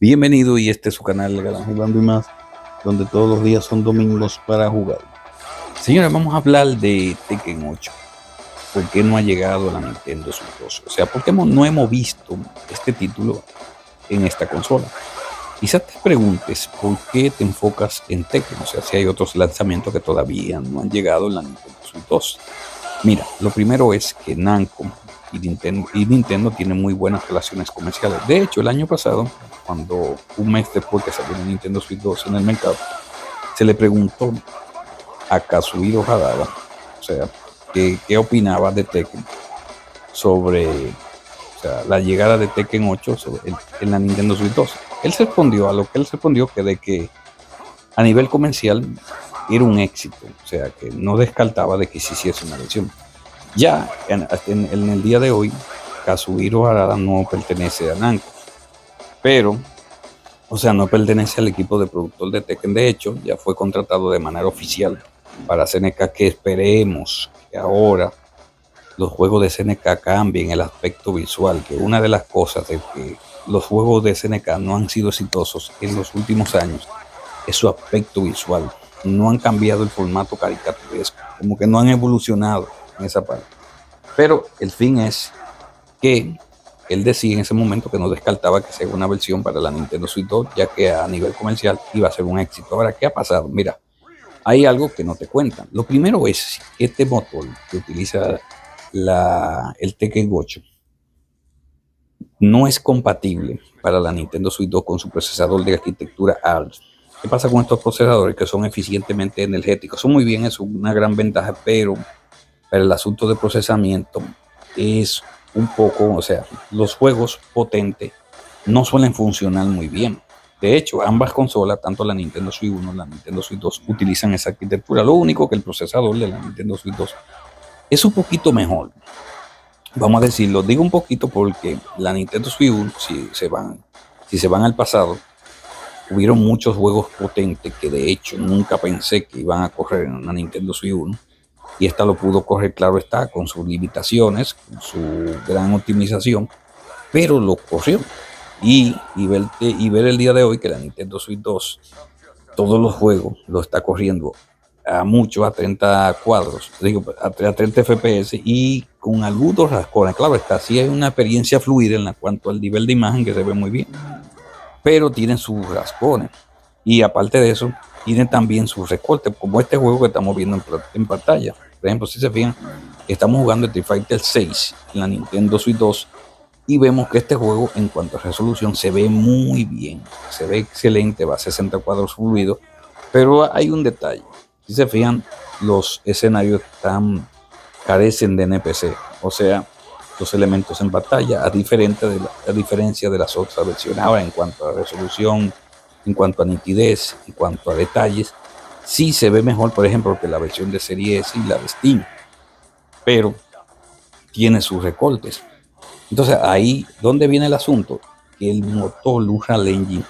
Bienvenido y este es su canal Galán Jugando y Más, donde todos los días son domingos para jugar. Señores, vamos a hablar de Tekken 8. ¿Por qué no ha llegado a la Nintendo Switch 2? O sea, ¿por qué no hemos visto este título en esta consola? Quizás te preguntes por qué te enfocas en Tekken, o sea, si hay otros lanzamientos que todavía no han llegado en la Nintendo Switch 2. Mira, lo primero es que Namco y Nintendo tienen muy buenas relaciones comerciales. De hecho, el año pasado, cuando un mes después que salió la Nintendo Switch 2 en el mercado, se le preguntó a Kazuhiro Harada, o sea, qué opinaba de Tekken sobre, o sea, la llegada de Tekken 8 en la Nintendo Switch 2. Él respondió a lo que él respondió que de que a nivel comercial era un éxito, o sea, que no descartaba de que se hiciese una versión. Ya en el día de hoy, Kazuhiro Harada no pertenece a Namco, pero, o sea, no pertenece al equipo de productor de Tekken. De hecho, ya fue contratado de manera oficial para SNK, que esperemos que ahora los juegos de SNK cambien el aspecto visual, que una de las cosas de que los juegos de SNK no han sido exitosos en los últimos años es su aspecto visual. No han cambiado el formato caricaturesco, como que no han evolucionado en esa parte. Pero el fin es que él decía en ese momento que no descartaba que sea una versión para la Nintendo Switch 2, ya que a nivel comercial iba a ser un éxito. Ahora, ¿qué ha pasado? Mira, hay algo que no te cuentan. Lo primero es que este motor que utiliza el Tekken 8 no es compatible para la Nintendo Switch 2 con su procesador de arquitectura ARM. ¿Qué pasa con estos procesadores que son eficientemente energéticos? Son muy bien, es una gran ventaja, pero el asunto de procesamiento es un poco, o sea, los juegos potentes no suelen funcionar muy bien. De hecho, ambas consolas, tanto la Nintendo Switch 1 y la Nintendo Switch 2, utilizan esa arquitectura. Lo único que el procesador de la Nintendo Switch 2 es un poquito mejor. Vamos a decirlo, digo un poquito porque la Nintendo Switch 1, si se van al pasado, hubieron muchos juegos potentes que de hecho nunca pensé que iban a correr en una Nintendo Switch 1. Y esta lo pudo correr, claro está, con sus limitaciones, con su gran optimización, pero lo corrió. Y ver el día de hoy que la Nintendo Switch 2, todos los juegos lo está corriendo a 30 cuadros, digo, a 30 FPS y con algunos rascones. Claro está, sí hay una experiencia fluida en cuanto al nivel de imagen que se ve muy bien, pero tienen sus rascones. Y aparte de eso, tienen también sus recortes, como este juego que estamos viendo en pantalla. Por ejemplo, si se fijan, estamos jugando Street Fighter 6 en la Nintendo Switch 2 y vemos que este juego en cuanto a resolución se ve muy bien, se ve excelente, va a 60 cuadros fluidos, pero hay un detalle. Si se fijan, los escenarios carecen de NPC, o sea, los elementos en pantalla, a diferencia de las otras versiones. Ahora, en cuanto a resolución, en cuanto a nitidez, en cuanto a detalles, sí se ve mejor, por ejemplo, que la versión de Serie S y la de Steam, pero tiene sus recortes. Entonces, ahí, ¿dónde viene el asunto? Que el motor Unreal Engine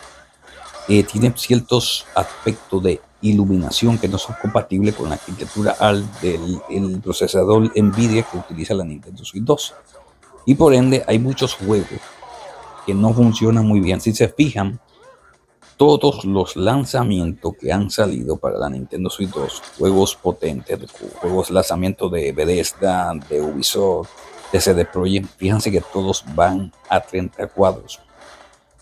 tiene ciertos aspectos de iluminación que no son compatibles con la arquitectura ARM del procesador NVIDIA que utiliza la Nintendo Switch 2. Y por ende, hay muchos juegos que no funcionan muy bien. Si se fijan, todos los lanzamientos que han salido para la Nintendo Switch 2, juegos potentes, juegos lanzamientos de Bethesda, de Ubisoft, de CD Projekt, fíjense que todos van a 30 cuadros.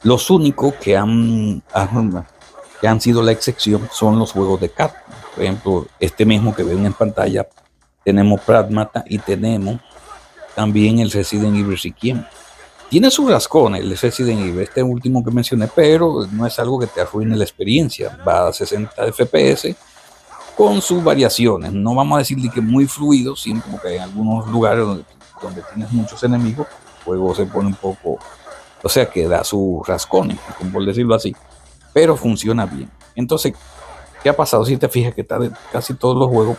Los únicos que han sido la excepción son los juegos de Capcom. Por ejemplo, este mismo que ven en pantalla, tenemos Pragmata y tenemos también el Resident Evil Requiem. Tiene sus rascones el Resident Evil, este último que mencioné, pero no es algo que te arruine la experiencia. Va a 60 FPS con sus variaciones. No vamos a decir que muy fluido, sino como que en algunos lugares donde tienes muchos enemigos, el juego se pone un poco, o sea, que da sus rascones, por decirlo así, pero funciona bien. Entonces, ¿qué ha pasado? Si te fijas que casi todos los juegos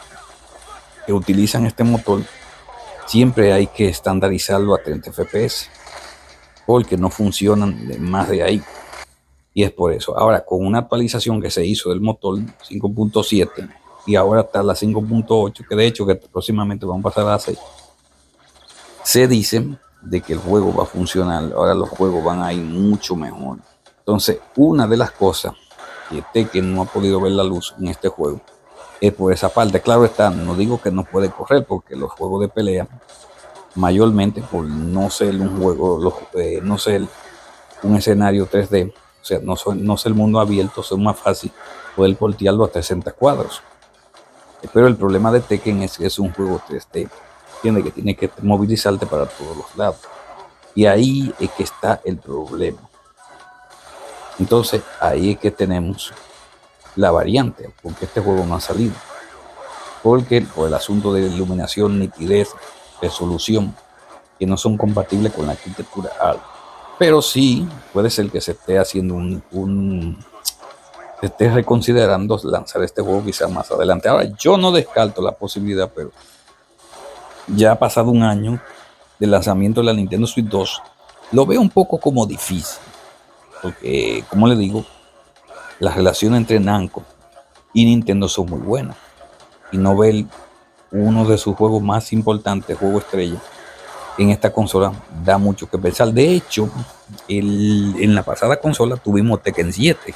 que utilizan este motor, siempre hay que estandarizarlo a 30 FPS. Porque no funcionan más de ahí. Y es por eso. Ahora, con una actualización que se hizo del motor 5.7 y ahora está la 5.8, que de hecho que próximamente vamos a pasar a la 6, se dice de que el juego va a funcionar. Ahora los juegos van a ir mucho mejor. Entonces, una de las cosas que Tekken no ha podido ver la luz en este juego es por esa parte. Claro está, no digo que no puede correr, porque los juegos de pelea, mayormente por no ser un juego, no ser un escenario 3D, o sea, no ser el mundo abierto, es más fácil poder portearlo a 360 cuadros. Pero el problema de Tekken es que es un juego 3D, que tiene que movilizarte para todos los lados. Y ahí es que está el problema. Entonces, ahí es que tenemos la variante, porque este juego no ha salido. Porque por el asunto de iluminación, nitidez, resolución, que no son compatibles con la arquitectura ARC. Pero sí puede ser que se esté haciendo se esté reconsiderando lanzar este juego quizás más adelante. Ahora, yo no descarto la posibilidad, pero ya ha pasado un año del lanzamiento de la Nintendo Switch 2, lo veo un poco como difícil, porque, como le digo, las relaciones entre Namco y Nintendo son muy buenas, y no ver uno de sus juegos más importantes, juego estrella, en esta consola da mucho que pensar. De hecho, en la pasada consola tuvimos Tekken 7,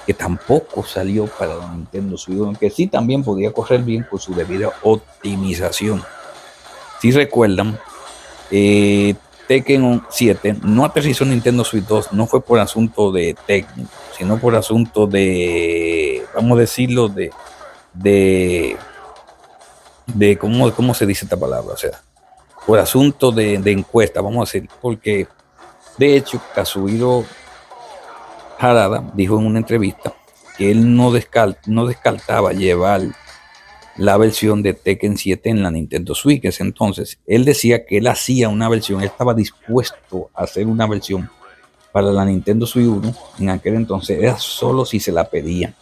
que tampoco salió para la Nintendo Switch, aunque sí también podía correr bien por su debida optimización. Si recuerdan, Tekken 7 no aterrizó en Nintendo Switch 2, no fue por asunto de técnico, sino por asunto de, vamos a decirlo, de ¿cómo se dice esta palabra? O sea, por asunto de encuesta, vamos a decir, porque de hecho Kazuhiro Harada dijo en una entrevista que él no descartaba llevar la versión de Tekken 7 en la Nintendo Switch. Entonces, él decía que él hacía una versión, él estaba dispuesto a hacer una versión para la Nintendo Switch 1 en aquel entonces, era solo si se la pedían.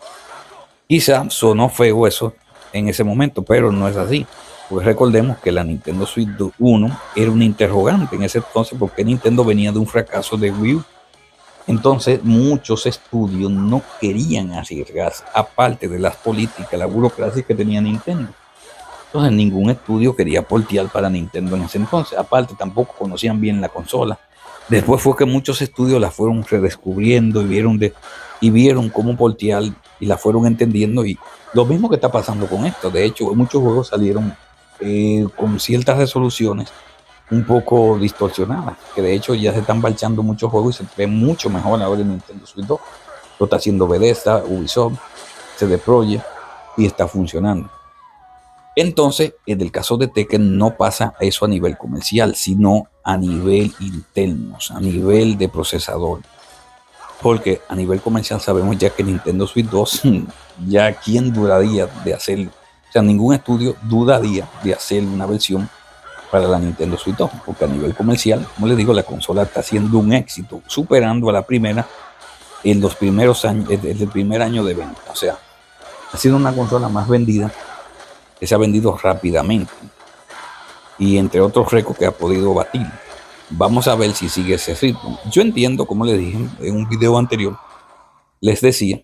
Quizá sonó feo eso en ese momento, pero no es así. Pues recordemos que la Nintendo Switch 1 era una interrogante en ese entonces, porque Nintendo venía de un fracaso de Wii U. Entonces muchos estudios no querían arriesgarse, aparte de las políticas, la burocracia que tenía Nintendo. Entonces ningún estudio quería portear para Nintendo en ese entonces. Aparte tampoco conocían bien la consola. Después fue que muchos estudios la fueron redescubriendo y vieron cómo portear y la fueron entendiendo. Y lo mismo que está pasando con esto. De hecho, muchos juegos salieron con ciertas resoluciones un poco distorsionadas, que de hecho ya se están balchando muchos juegos y se ve mucho mejor ahora en Nintendo Switch 2. Lo está haciendo Bethesda, Ubisoft, CD Projekt, y está funcionando. Entonces, en el caso de Tekken no pasa eso a nivel comercial, sino a nivel interno, a nivel de procesador. Porque a nivel comercial sabemos ya que Nintendo Switch 2, ya quién dudaría de hacerlo. O sea, ningún estudio dudaría de hacer una versión para la Nintendo Switch 2, porque a nivel comercial, como les digo, la consola está siendo un éxito, superando a la primera en los primeros años, desde el primer año de venta. O sea, ha sido una consola más vendida, que se ha vendido rápidamente, y entre otros récords que ha podido batir. Vamos a ver si sigue ese ritmo. Yo entiendo, como les dije en un video anterior, les decía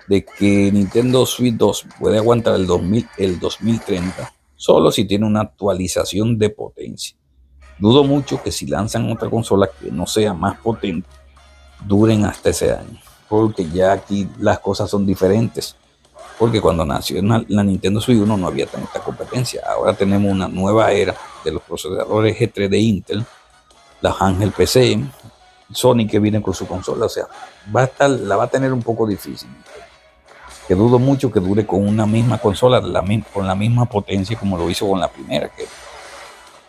de que Nintendo Switch 2 puede aguantar el 2030 solo si tiene una actualización de potencia. Dudo mucho que si lanzan otra consola que no sea más potente, duren hasta ese año, porque ya aquí las cosas son diferentes. Porque cuando nació la Nintendo Switch 1 no había tanta competencia. Ahora tenemos una nueva era de los procesadores G3 de Intel, la Angel PC, Sony que viene con su consola. O sea, la va a tener un poco difícil. Que dudo mucho que dure con una misma consola, con la misma potencia como lo hizo con la primera, que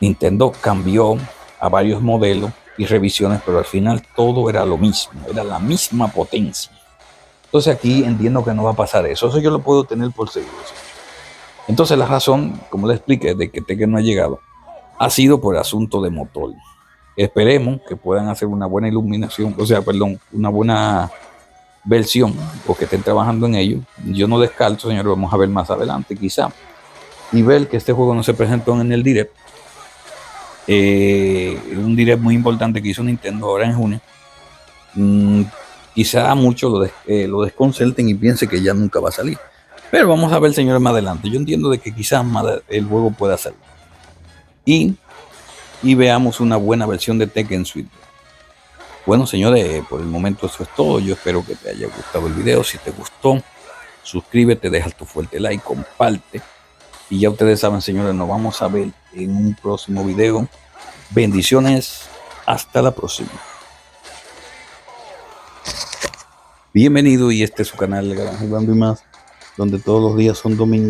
Nintendo cambió a varios modelos y revisiones, pero al final todo era lo mismo, era la misma potencia. Entonces aquí entiendo que no va a pasar eso. Eso yo lo puedo tener por seguro. Entonces la razón, como le expliqué, de que Tekken no ha llegado, ha sido por asunto de motor. Esperemos que puedan hacer una buena iluminación, una buena versión, o que estén trabajando en ello. Yo no descarto, señores, vamos a ver más adelante quizá, y ver que este juego no se presentó en el Direct, un Direct muy importante que hizo Nintendo ahora en junio. Quizá muchos lo desconcerten y piensen que ya nunca va a salir, pero vamos a ver, señores, más adelante. Yo entiendo de que quizás el juego pueda salir y veamos una buena versión de Tekken Switch. Bueno, señores, por el momento eso es todo. Yo espero que te haya gustado el video. Si te gustó, suscríbete, deja tu fuerte like, comparte. Y ya ustedes saben, señores, nos vamos a ver en un próximo video. Bendiciones, hasta la próxima. Bienvenido, y este es su canal Granja y Más, donde todos los días son domingos.